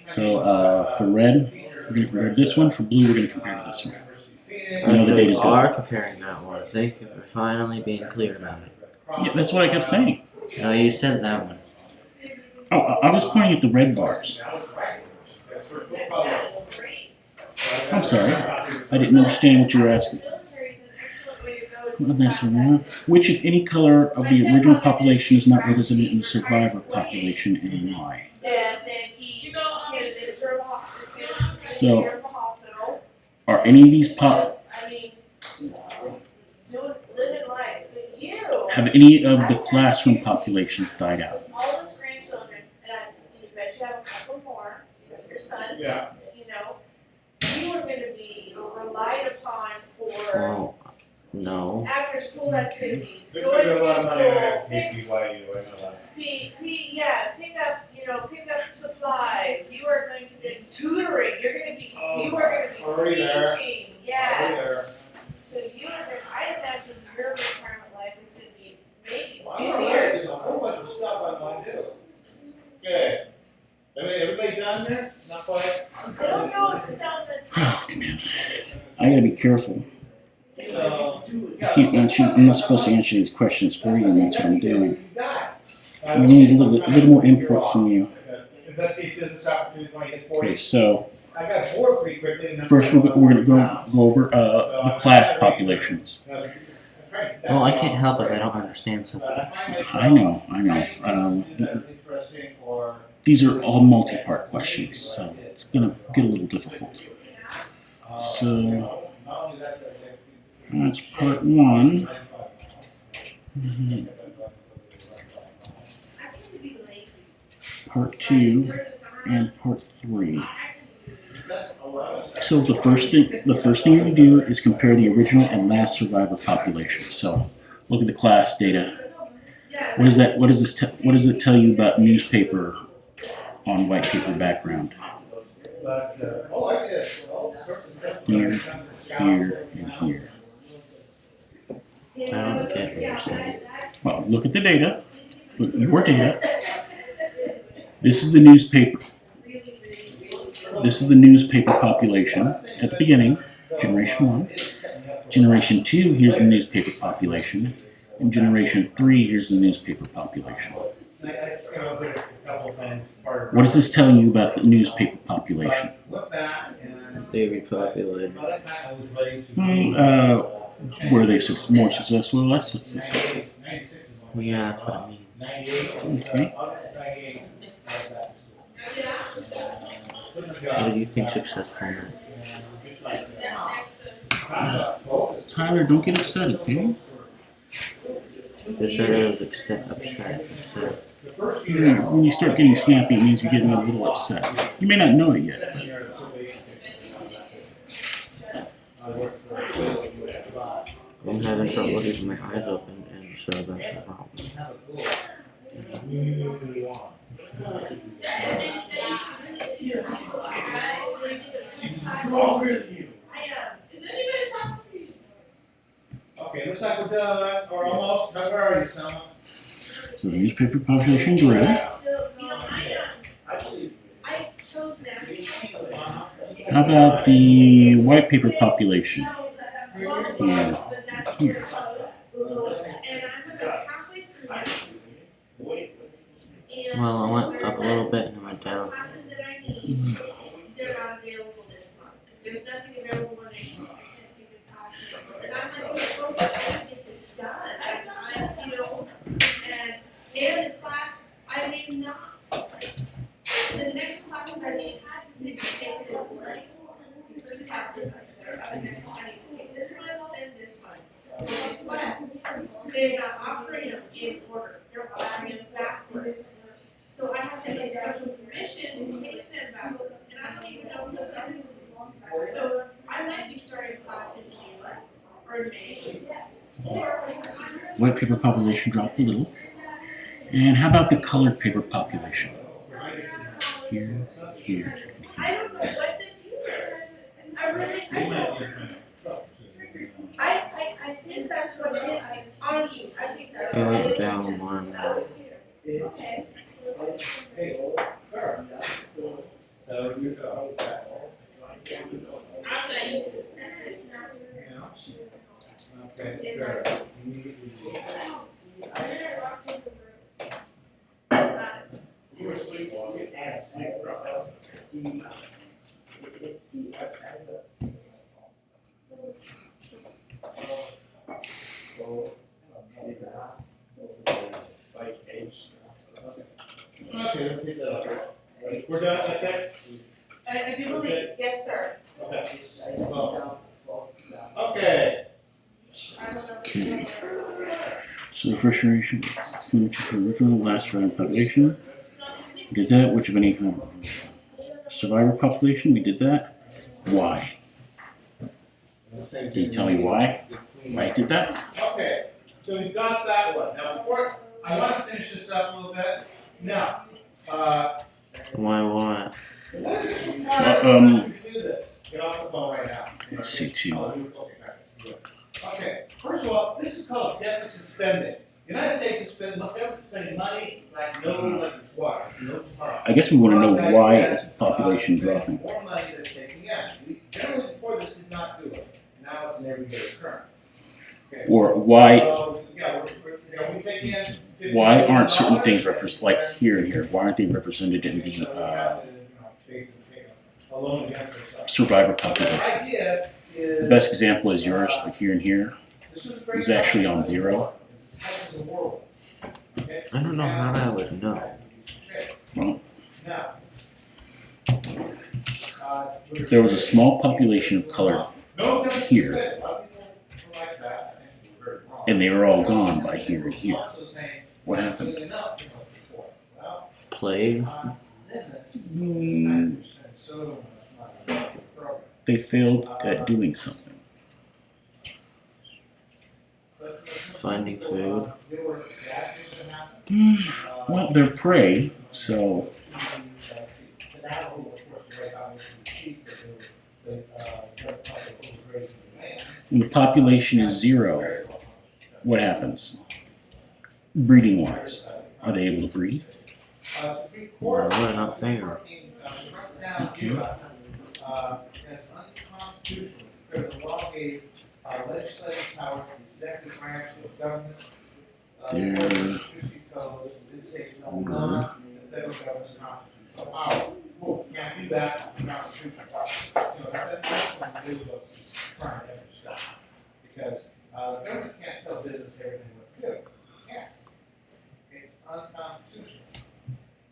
So, for red, we're going to compare to this one. For blue, we're going to compare to this one. I know the So data's you good. are comparing that one. Thank you for finally being clear about it. Yeah, that's what I kept saying. No, you said that one. Oh, I was pointing at the red bars. I'm sorry. I didn't understand what you were asking. Which, if any, color of the original population is not represented in the survivor population and why? And then he candidates for a hospital. So, are any of these I mean, just living life. But you, have any of the classroom populations died out? all those grandchildren, and I bet you have a couple more, your sons, Yeah. you know, you are gonna be relied upon for Well, no. after school activities, There's going to a lot of money in there. school, BYU, I know that. pick up supplies, you are going to be tutoring, you are gonna Already be there. teaching, Already yes. So you are, I imagine your retirement life is gonna be maybe Well, I'm busier. alright, there's a whole bunch of stuff I want to do. Okay. I mean, everybody done there? Not quite? I don't know if some that's. Oh, man. I gotta be careful. So, I can't answer, I'm not supposed to answer these questions for you, and that's what I'm doing. You got it. I need a little more input from you. Investigate business opportunity 2040. Okay, so I got bored pretty quickly. And then first we're gonna go over the class populations. Well, I can't help it. I don't understand something. I know. These are all multi-part questions, so it's gonna get a little difficult. So that's part one. Part two and part three. So the first thing you do is compare the original and last survivor population. So look at the class data. What is that? What does it tell you about newspaper on white paper background? Here, here, and here. I don't get what you're saying. Well, look at the data. Look at your data. This is the newspaper. This is the newspaper population at the beginning, generation 1. Generation 2, here's the newspaper population. And generation 3, here's the newspaper population. What is this telling you about the newspaper population? They repopulated. Were they more successful or less successful? Well, yeah, that's what I mean. Okay. What do you think successful meant? Tyler, don't get upset, okay? They said I was upset. When you start getting snappy, it means you're getting a little upset. You may not know it yet. I'm having trouble keeping my eyes open, and so that's the problem. She's stronger than you. I am. Okay, looks like we're done, or almost, where are you, Selma? So the newspaper population grew. So, I chose national. How about the white paper population? Here. Here. And I'm about halfway through that. And Well, I went there's up a little bit and I went down. classes that I need, they're not available this month. There's nothing available next month. I can't take the classes. And I'm like, oh, I gotta get this done. And the class, I may not. The next class I may have to take this, right? There's two classes. The next I need to take this one, then this one. Guess what? They're not offering them in order. They're offering them backwards. So I have to get special permission to take them backwards, and I don't even know who the governor's. So I might be starting class in June or May. Or White paper population dropped a little. And how about the colored paper population? Here, here, and here. I don't know what the deal is. I don't. I think that's what it is. Honestly, I think that's It what it went is. down more and more. Okay. Hey, sure. So you go. I'm not used to this. Okay, sure. You were sleepwalking and sleep paralysis. Like age. Okay, let's pick that up. We're done, that's it? I do believe, yes, sir. Okay. Well, okay. I don't know. Okay. So the first iteration, original last round population. We did that. Which of any kind? Survivor population. We did that. Why? Can you tell me why? Why I did that? Okay, so we've got that one. Now, before, I want to finish this up a little bit. Now, Why what? what is this? Do this. Get off the phone right now. Let's see too. Okay, first of all, this is called deficit spending. The United States is spending money like no water, no tomorrow. I guess we want to know why is the population dropping. More money that's taken in. We generally before this did not do it. Now it's an everyday occurrence. Okay. Or why? So, yeah, we take in Why aren't certain things represented like here and here? Why aren't they represented in the survivor population? The best example is yours, like here and here. It was actually on 0. I don't know how I would know. Well, there was a small population of color here, and they were all gone by here and here. What happened? Plague? They failed at doing something. Finding food? Well, they're prey, so when the population is 0, what happens? Breeding wise, are they able to breed? Well, we're not there. Okay. As unconstitutional because the law gave legislative power to the executive branch of government. Did say no, the federal government's constitutional power. Can't do that in the Constitution. That's what we do with trying to stop. Because the government can't tell business everything what to do. It can't. It's unconstitutional.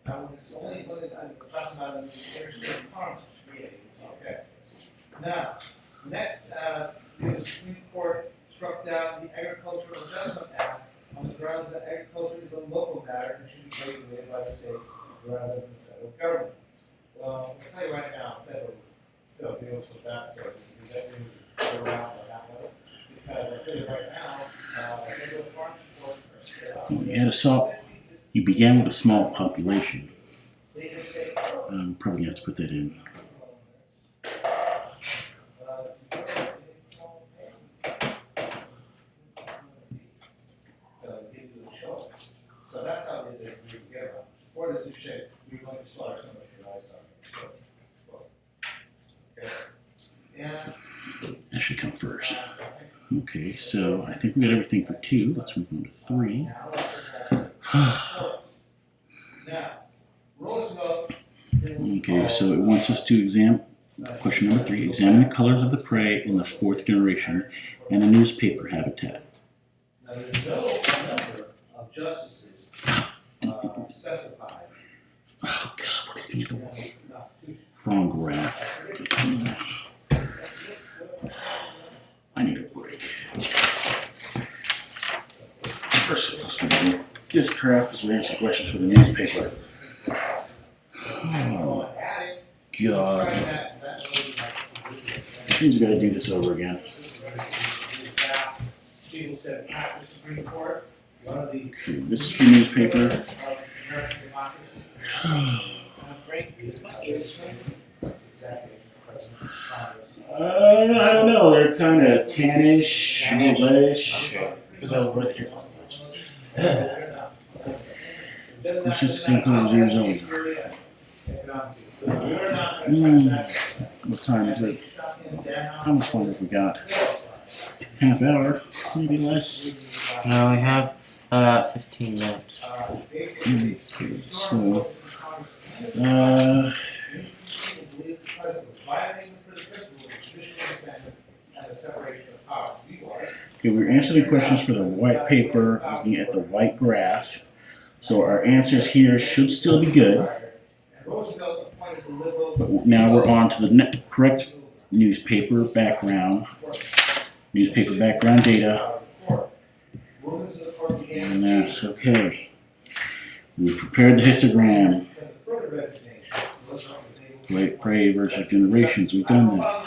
Now, when it's only when we're talking about in the interstate commerce. Okay. Now, next, the Supreme Court struck down the Agricultural Adjustment Act on the grounds that agriculture is a local matter and should be regulated by the states rather than the federal government. Well, I'll tell you right now, federal still deals with that, so that means go around on that one. Because I tell you right now, federal farm support are still out. You had a you began with a small population. They just say, Probably gonna have to put that in. should come first. Okay, so I think we got everything for 2. Let's move on to 3. Now, Roosevelt. Okay, so it wants us to examine question number 3. Examine the colors of the prey in the 4th generation and the newspaper habitat. Now, there's no number of justices specified Oh God, we're looking at the in the Constitution. wrong graph. I need a break. We're supposed to do this graph because we answer questions for the newspaper. Oh God. Means we gotta do this over again. People said, "Ah, the Supreme Court, one of the Okay, this is for newspaper. American democracy." I don't know. They're kind of tannish, reddish. Because I would rather hear from much. It's just the same color as yours always What time is it? How much longer have we got? Half hour, maybe less. No, we have 15 minutes. Okay, so okay, we're answering questions for the white paper, looking at the white graph. So our answers here should still be good. But now we're on to the correct newspaper background data. And that's okay. We've prepared the histogram. White prey versus generations. We've done that.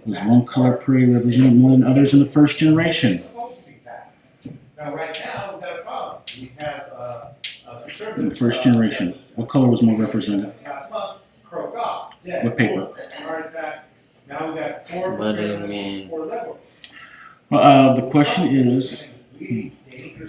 Was one color prey represented more than others in the 1st generation? Now, right now, we've got a problem. We have In the 1st generation, what color was more represented? last month, croaked off. What paper? Artifact. Now we got 4 What do you conservatives, mean? 4 liberals. The question is,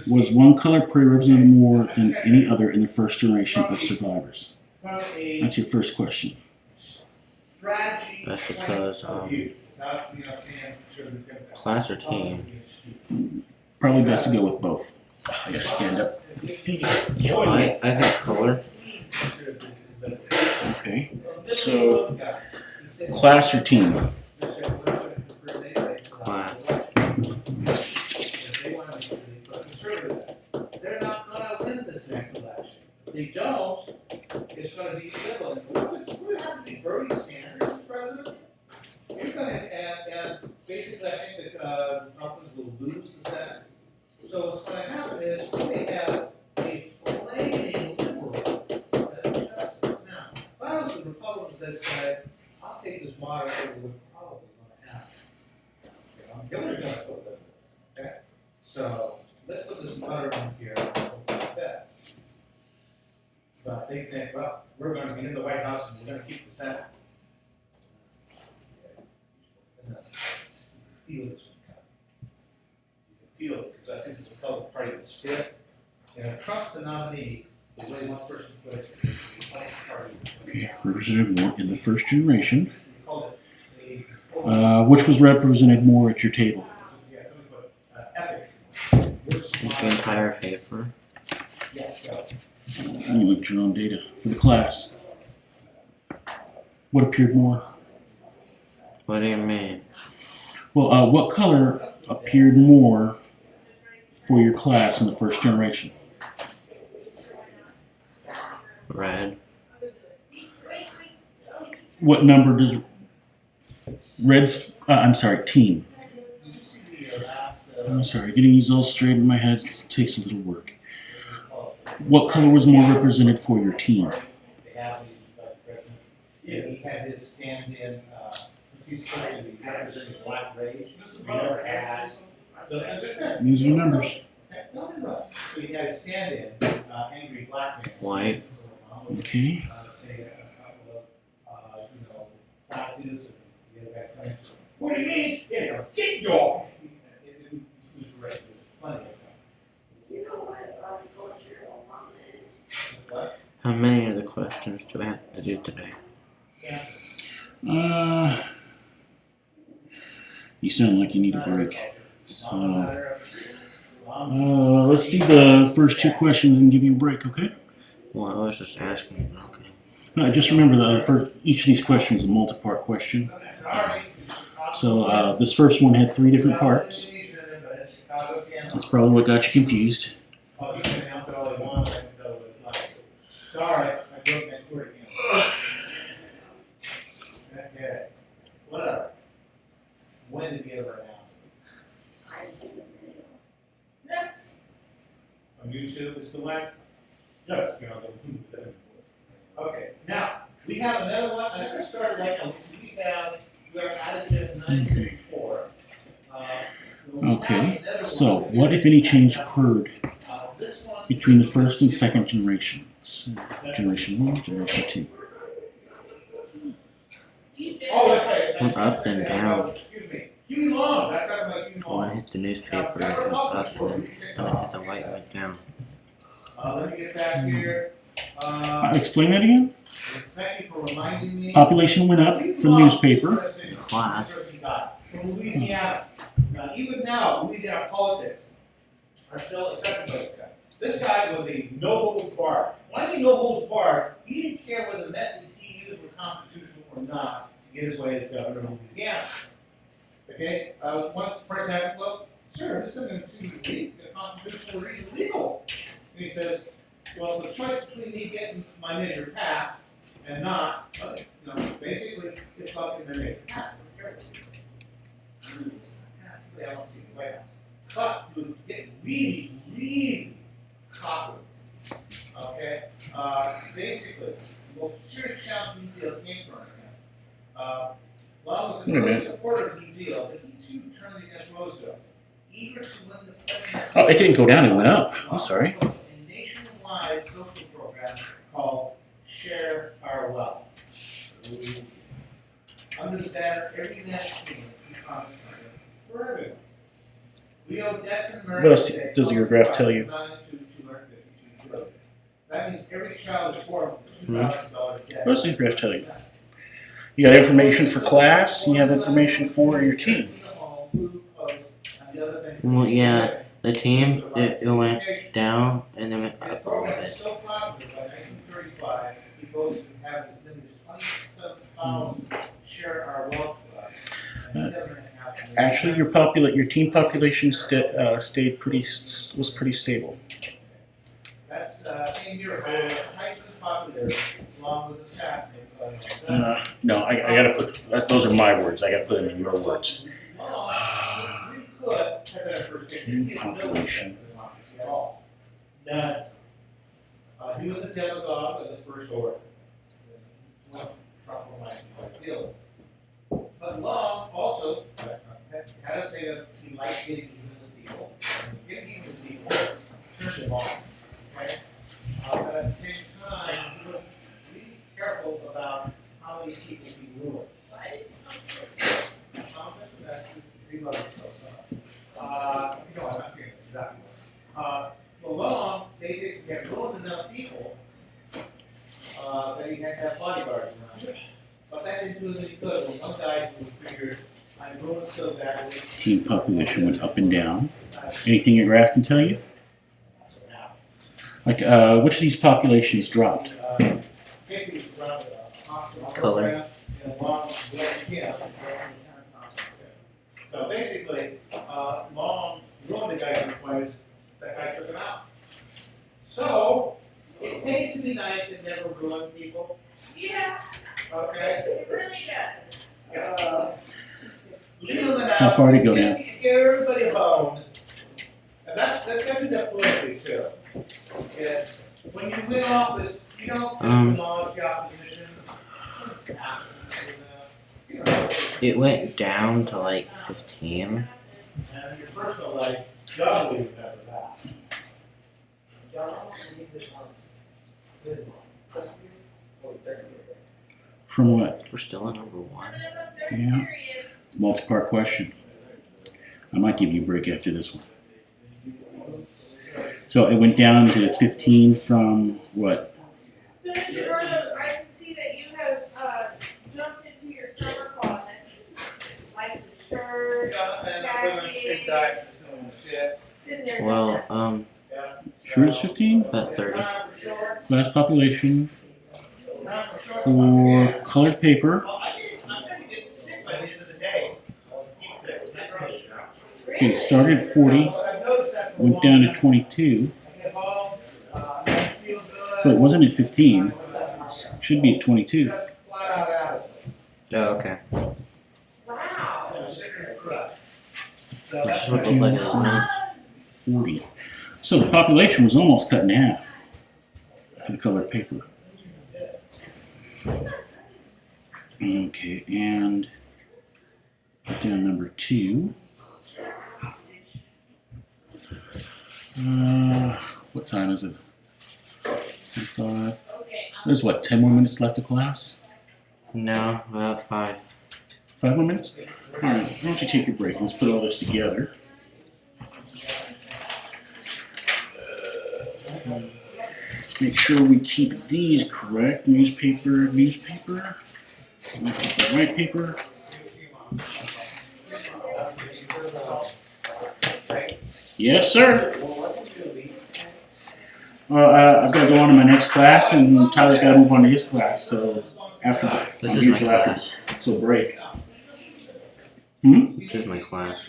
was one color prey represented more than any other in the 1st generation of survivors? From a That's your first question. strategy That's point because, of view. Not, you know, saying sort of Class or team? Probably best to go with both. I gotta stand up. See, I think color. Okay. So, class or team? Class. They're not gonna win this next election. If they don't, it's gonna be civil. Would have to be Bernie Sanders as president? You're gonna, and basically, I think that, Republicans will lose the Senate. So what's gonna happen is we have a flaming liberal that's justice. Now, if I was the Republicans that said, I'll take this moderator, we're probably gonna happen. Hillary's gonna put it, okay? So, let's put this butter in here and hope for the best. But they think, well, we're gonna be in the White House and we're gonna keep the Senate. And feel this one coming. You can feel it, because I think the Republican Party would split. And if Trump's the nominee, the way one person puts it, the Republican Party would Okay, represented more in the 1st generation. We call it Which was represented more at your table? yeah, somebody put, epic. The entire paper. Yes, go. You looked at your own data for the class. What appeared more? What do you mean? Well, what color appeared more for your class in the 1st generation? Red. What number does red's? I'm sorry, team. I'm sorry, getting these all straight in my head takes a little work. What color was more represented for your team? Yeah, he had his stand-in, he's supposed to be representing Black Rage. We never had. These are your numbers. No. So he had his stand-in, angry black man. White. Okay. Say a couple of, platitudes and the other guy claims, what do you mean? You know, get your. It was great. There was plenty of stuff. You know what, culture on What? How many of the questions do we have to do today? Kansas. You sound like you need a break. So, let's do the first two questions and give you a break, okay? Well, I was just asking. Okay. Just remember for each of these questions is a multi-part question. So this first one had 3 different parts. That's probably what got you confused. Oh, you can announce it all you want, I can tell what it's like. Sorry, I broke next word again. Okay, whatever. When did we ever announce it? On YouTube, it's the one? Yes. Okay, now, we have another one, I never started right now, so we have additive 9.4. Okay, so what, if any, change occurred between the first and second generations? Generation 1, Generation 2. Oh, that's right. Went up and down. Excuse me. Huey Long, that's talking about Huey Long. One hit the newspaper, it went up, and then one hit the white, it went down. Let me get back here. Explain that again. Thank you for reminding me. Population went up from newspaper. Class. From Louisiana. Now, even now, Louisiana politics are still affected by this guy. This guy was a no holds barred. Why did he no holds barred? He didn't care whether the methods he used were constitutional or not to get his way as governor of Louisiana. Okay? One person asked, well, sir, this doesn't seem to be constitutional or even legal. And he says, well, the choice between me getting my measure passed and not, basically, it's about getting my measure passed. I don't see the White House. But it was getting really, really popular. Okay? Basically, the most serious challenge New Deal came from him. Long was an early supporter of New Deal, but he too turned against Roosevelt. Eager to win the presidency. Oh, it didn't go down, it went up. I'm sorry. A nationwide social program called Share Our Wealth. Under the banner, every national he promised something for everyone. We owe debts in America. What else does your graph tell you? That means every child is born with $2,000 debt. What does your graph tell you? You got information for class, and you have information for your team. Well, yeah, the team, it went down, and then went up a little program is bit. so popular by 1935, he goes to have as many as 27,000 share our wealth club. And 7.5 million. Actually, your team population was pretty stable. That's same year, highly popular, Long was assassinated by No, I gotta put those are my words. I gotta put them in your words. Long, we could have been a first Team population. at all. None. He was a demagogue of the first order. Well, Trump will like to deal with. But Long also had a thing of he liked getting even with people. Getting even with people turned him on. Okay? But at the same time, he was really careful about how these people he ruled. I'm not getting this exactly. Long basically had rules enough people that he had to have bodyguards around him. But that didn't do him any good. When one guy who figured, I'm ruined so badly. Team population went up and down. Anything your graph can tell you? So now, Like, which of these populations dropped? basically, around the hospital Color. program, and Long, so basically, Long ruined the guy's employees, that guy took him out. So, it pays to be nice and never ruin people, Yeah, okay? it really does. Leave them an How far to go now? Give everybody a bone. And that's gotta do that politically too. Yes, when you win office, you don't acknowledge the opposition. You know, It went down to like 15. and your personal life, God will remember that. From what? We're still at number 1. Yeah. Multi-part question. I might give you a break after this one. So it went down to 15 from what? So Mr. Gordo, I can see that you have jumped into your summer closet, like the shirt, should die for some shit. Then they're Well, Sure it's 15? about 30. Class population Not for sure. for colored paper. Well, I'm gonna get sick by the end of the day. Get sick. That's the issue. Okay, it started at 40, Well, I've noticed that for a went long down to time. 22, I get home, I feel good. but it wasn't at 15. Should be at 22. Flat out out of it. Oh, okay. wow. I'm sick of the crud. So This that's is what what it looked like at lunch. 40. So the population was almost cut in half for the colored paper. Okay, and down number 2. What time is it? 35. There's what, 10 more minutes left of class? No, about 5. 5 more minutes? Alright, why don't you take your break? Let's put all this together. Make sure we keep these correct. Newspaper. We keep the right paper. Yes, sir. Well, I've got to go on to my next class, and Tyler's got to move on to his class. So after This I'm is here my till after class. till break. Hmm. This is my class.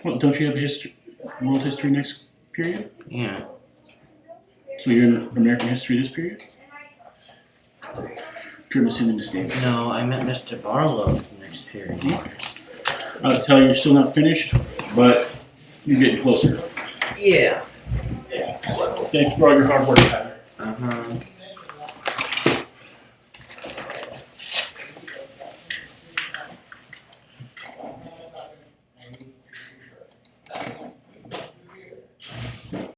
Well, don't you have history, world history next period? Yeah. So you're in American history this period? Courtesy the mistakes. No, I met Mr. Barlow next period. I'll tell you, you're still not finished, but you're getting closer. Yeah. Thanks for all your hard work, Tyler. Uh huh.